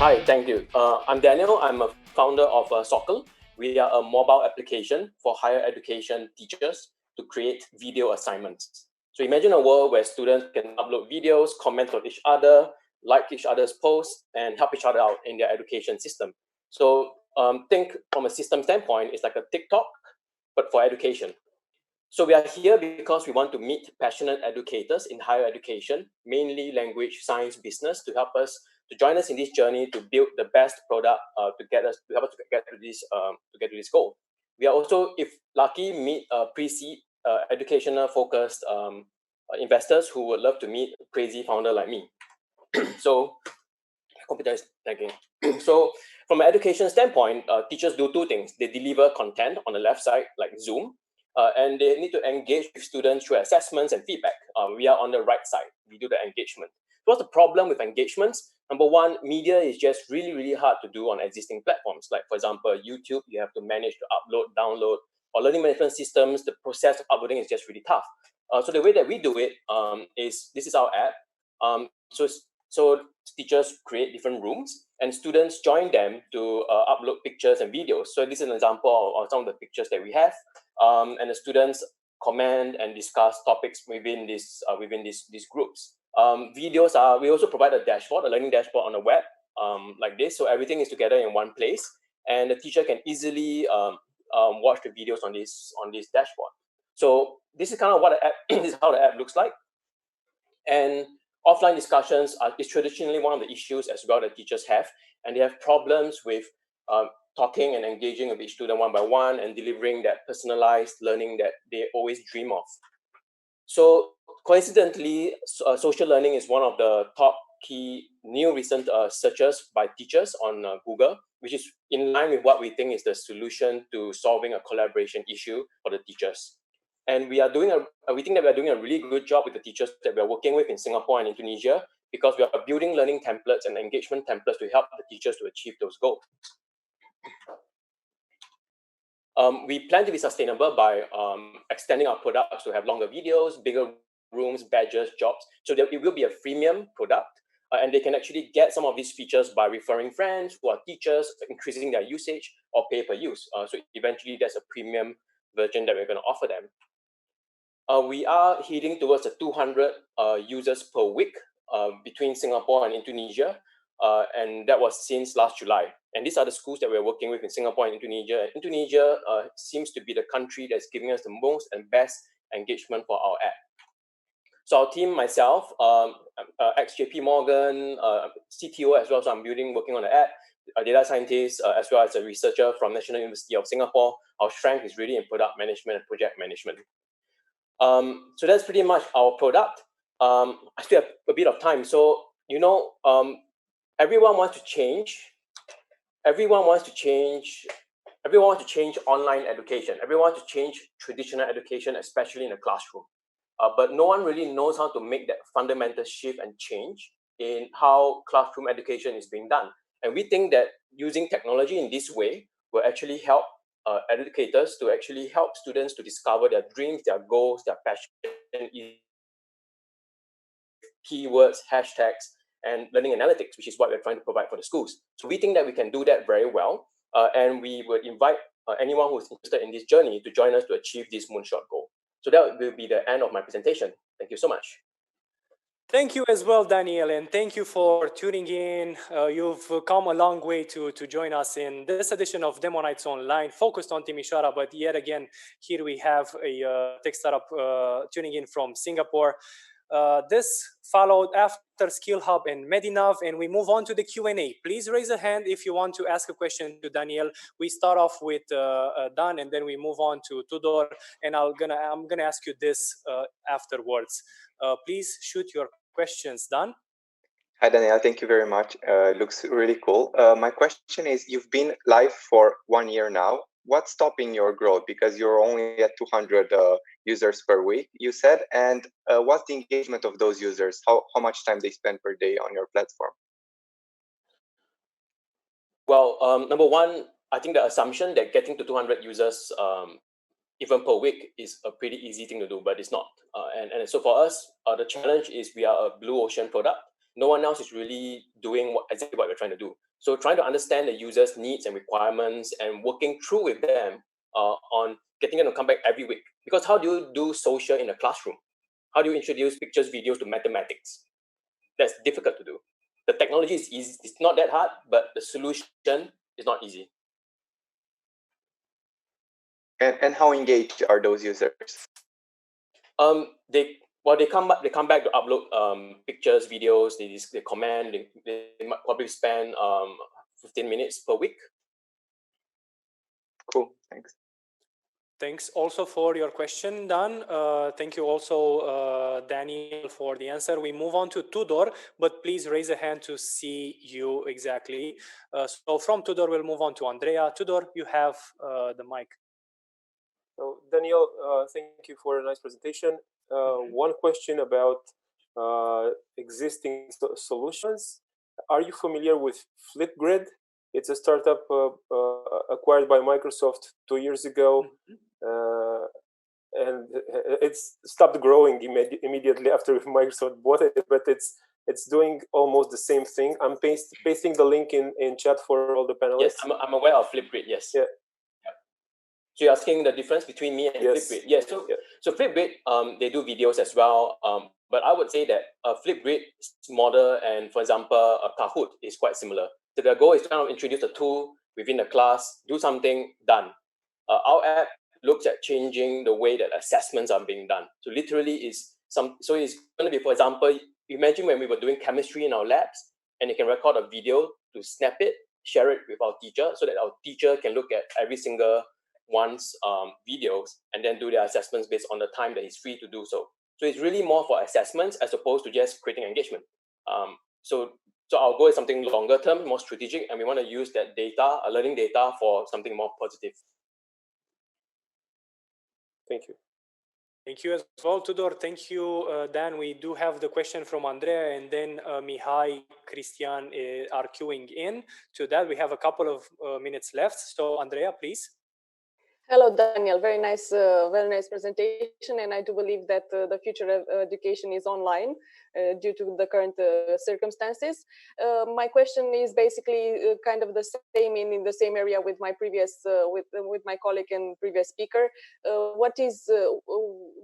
Hi, thank you. I'm Daniel. I'm a founder of Soqqle. We are a mobile application for higher education teachers to create video assignments. So imagine a world where students can upload videos, comment on each other, like each other's posts, and help each other out in their education system. So think from a system standpoint, it's like a TikTok, but for education. So we are here because we want to meet passionate educators in higher education, mainly language, science, business, to help us to join us in this journey to build the best product to help us to get to this goal. We are also, if lucky, meet pre-seed educational focused investors who would love to meet a crazy founder like me. So computer is lagging. So from an education standpoint, teachers do two things. They deliver content on the left side, like Zoom, and they need to engage with students through assessments and feedback. We are on the right side. We do the engagement. What's the problem with engagements? Number one, media is just really, really hard to do on existing platforms. Like, for example, YouTube, you have to manage to upload, download, or learning management systems. The process of uploading is just really tough. So the way that we do it is this is our app. So teachers create different rooms and students join them to upload pictures and videos. So this is an example of some of the pictures that we have. And the students comment and discuss topics within these groups. Videos are, we also provide a dashboard, a learning dashboard on the web like this. So everything is together in one place and the teacher can easily watch the videos on this dashboard. So this is kind of what the app, this is how the app looks like. And offline discussions is traditionally one of the issues as well that teachers have, and they have problems with talking and engaging with each student one by one and delivering that personalized learning that they always dream of. So coincidentally, social learning is one of the top key new recent searches by teachers on Google, which is in line with what we think is the solution to solving a collaboration issue for the teachers. And we think that we are doing a really good job with the teachers that we are working with in Singapore and Indonesia, because we are building learning templates and engagement templates to help the teachers to achieve those goals. We plan to be sustainable by extending our products to have longer videos, bigger rooms, badges, jobs. So that it will be a freemium product, and they can actually get some of these features by referring friends who are teachers, increasing their usage, or pay per use. So eventually, there's a premium version that we're going to offer them. We are heading towards 200 users per week between Singapore and Indonesia, and that was since last July. And these are the schools that we're working with in Singapore and Indonesia. Indonesia seems to be the country that's giving us the most and best engagement for our app. So our team, myself, ex-JP Morgan, CTO as well, so I'm working on the app, a data scientist, as well as a researcher from National University of Singapore. Our strength is really in product management and project management. So that's pretty much our product. I still have a bit of time. So, everyone wants to change. Everyone wants to change online education. Everyone wants to change traditional education, especially in the classroom. But no one really knows how to make that fundamental shift and change in how classroom education is being done. And we think that using technology in this way will actually help educators to actually help students to discover their dreams, their goals, their passion, keywords, hashtags, and learning analytics, which is what we're trying to provide for the schools. So we think that we can do that very well, and we would invite anyone who's interested in this journey to join us to achieve this moonshot goal. So that will be the end of my presentation. Thank you so much. Thank you as well, Daniel, and thank you for tuning in. You've come a long way to join us in this edition of Demo Nights Online, focused on Timisoara, but yet again, here we have a tech startup tuning in from Singapore. This followed after Skill Hub and Medinav, and we move on to the Q&A. Please raise a hand if you want to ask a question to Daniel. We start off with Dan, and then we move on to Tudor, and I'm gonna ask you this afterwards. Please shoot your questions, Dan. Hi, Daniel. Thank you very much. Looks really cool. My question is, you've been live for 1 year now. What's stopping your growth? Because you're only at 200 users per week, you said. And what's the engagement of those users? How much time they spend per day on your platform? Well, number one, I think the assumption that getting to 200 users even per week is a pretty easy thing to do, but it's not. And so for us, the challenge is we are a blue ocean product. No one else is really doing exactly what we're trying to do. So trying to understand the users' needs and requirements and working through with them on getting them to come back every week. Because how do you do social in a classroom? How do you introduce pictures, videos to mathematics? That's difficult to do. The technology is easy. It's not that hard, but the solution is not easy. And how engaged are those users? They come back to upload pictures, videos. They comment. They might probably spend 15 minutes per week. Cool. Thanks. Thanks also for your question, Dan. Thank you also, Daniel, for the answer. We move on to Tudor, but please raise a hand to see you exactly. So from Tudor, we'll move on to Andrea. Tudor, you have the mic. So Daniel, thank you for a nice presentation. One question about existing solutions. Are you familiar with Flipgrid? It's a startup acquired by Microsoft 2 years ago. And it's stopped growing immediately after Microsoft bought it, but it's doing almost the same thing. I'm pasting the link in chat for all the panelists. Yes, I'm aware of Flipgrid, yes. Yeah. So you're asking the difference between me and Flipgrid? Yes. So Flipgrid, they do videos as well. But I would say that Flipgrid's model and, for example, Kahoot is quite similar. So the goal is to kind of introduce a tool within the class, do something, done. Our app looks at changing the way that assessments are being done. So literally it's going to be, for example, imagine when we were doing chemistry in our labs, and you can record a video to snap it, share it with our teacher, so that our teacher can look at every single one's videos and then do their assessments based on the time that he's free to do so. So it's really more for assessments as opposed to just creating engagement. So our goal is something longer term, more strategic, and we want to use that data, learning data, for something more positive. Thank you. Thank you as well, Tudor. Thank you, Dan. We do have the question from Andrea, and then Mihai, Christian are queuing in. To that, we have a couple of minutes left. So, Andrea, please. Hello, Daniel. Very nice presentation, and I do believe that the future of education is online due to the current circumstances. My question is basically kind of the same in the same area with my previous with my colleague and previous speaker.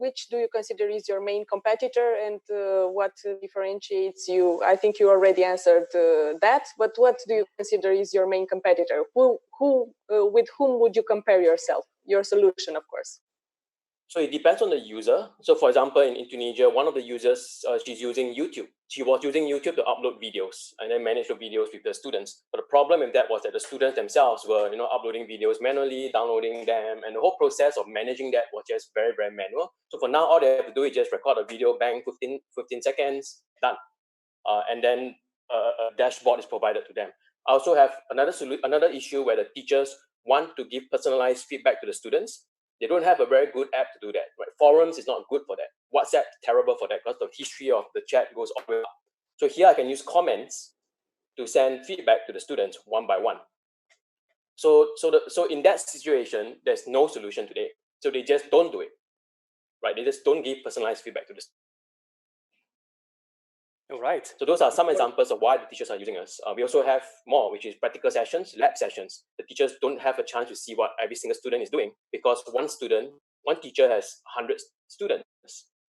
Which do you consider is your main competitor, and what differentiates you? I think you already answered that, but what do you consider is your main competitor? With whom would you compare yourself? Your solution, of course. So it depends on the user. So for example, in Indonesia, one of the users, she's using YouTube. She was using YouTube to upload videos and then manage the videos with the students. But the problem with that was that the students themselves were, uploading videos manually, downloading them, and the whole process of managing that was just very, very manual. So for now, all they have to do is just record a video, bang, 15 seconds, done. And then a dashboard is provided to them. I also have another issue where the teachers want to give personalized feedback to the students. They don't have a very good app to do that. Right? Forums is not good for that. WhatsApp terrible for that because the history of the chat goes all the way up. So here I can use comments to send feedback to the students one by one. So in that situation, there's no solution today. So they just don't do it. Right? They just don't give personalized feedback to the students. All right. So those are some examples of why the teachers are using us. We also have more, which is practical sessions, lab sessions. The teachers don't have a chance to see what every single student is doing because one teacher has 100 students.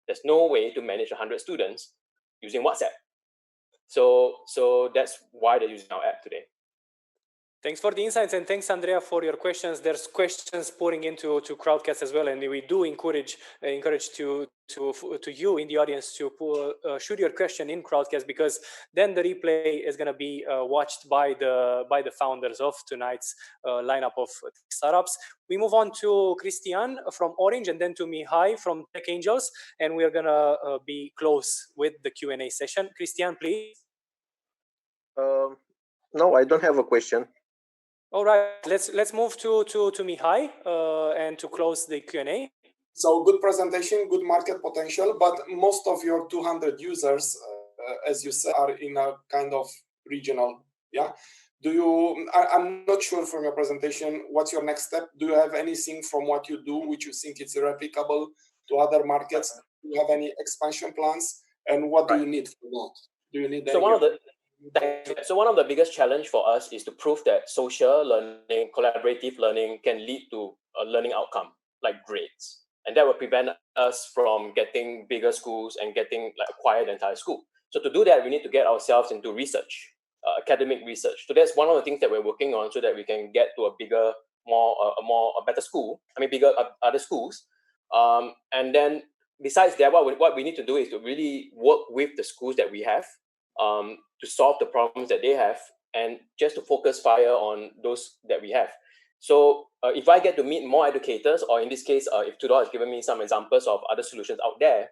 There's no way to manage 100 students using WhatsApp. So that's why they're using our app today. Thanks for the insights, and thanks, Andrea, for your questions. There's questions pouring into Crowdcast as well, and we do encourage to you in the audience to shoot your question in Crowdcast, because then the replay is going to be watched by the founders of tonight's lineup of startups. We move on to Christian from Orange, and then to Mihai from Tech Angels, and we are going to be close with the Q&A session. Christian, please. No, I don't have a question. All right, let's move to Mihai and to close the Q&A. So good presentation, good market potential, but most of your 200 users, as you said, are in a kind of regional. Yeah. I'm not sure from your presentation, what's your next step? Do you have anything from what you do which you think is replicable to other markets? Do you have any expansion plans? And what do you need for that? Do you need So one of the biggest challenge for us is to prove that social learning, collaborative learning can lead to a learning outcome like grades. And that will prevent us from getting bigger schools and getting like acquire the entire school. So to do that, we need to get ourselves into research, academic research. So that's one of the things that we're working on so that we can get to a bigger, a better school. I mean, bigger other schools. And then besides that, what we need to do is to really work with the schools that we have to solve the problems that they have and just to focus fire on those that we have. So if I get to meet more educators, or in this case, if Tudor has given me some examples of other solutions out there,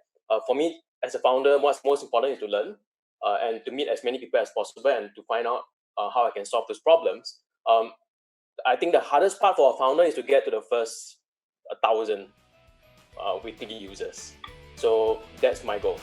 for me as a founder, what's most important is to learn and to meet as many people as possible and to find out how I can solve those problems. I think the hardest part for a founder is to get to the first 1,000 weekly users. So that's my goal.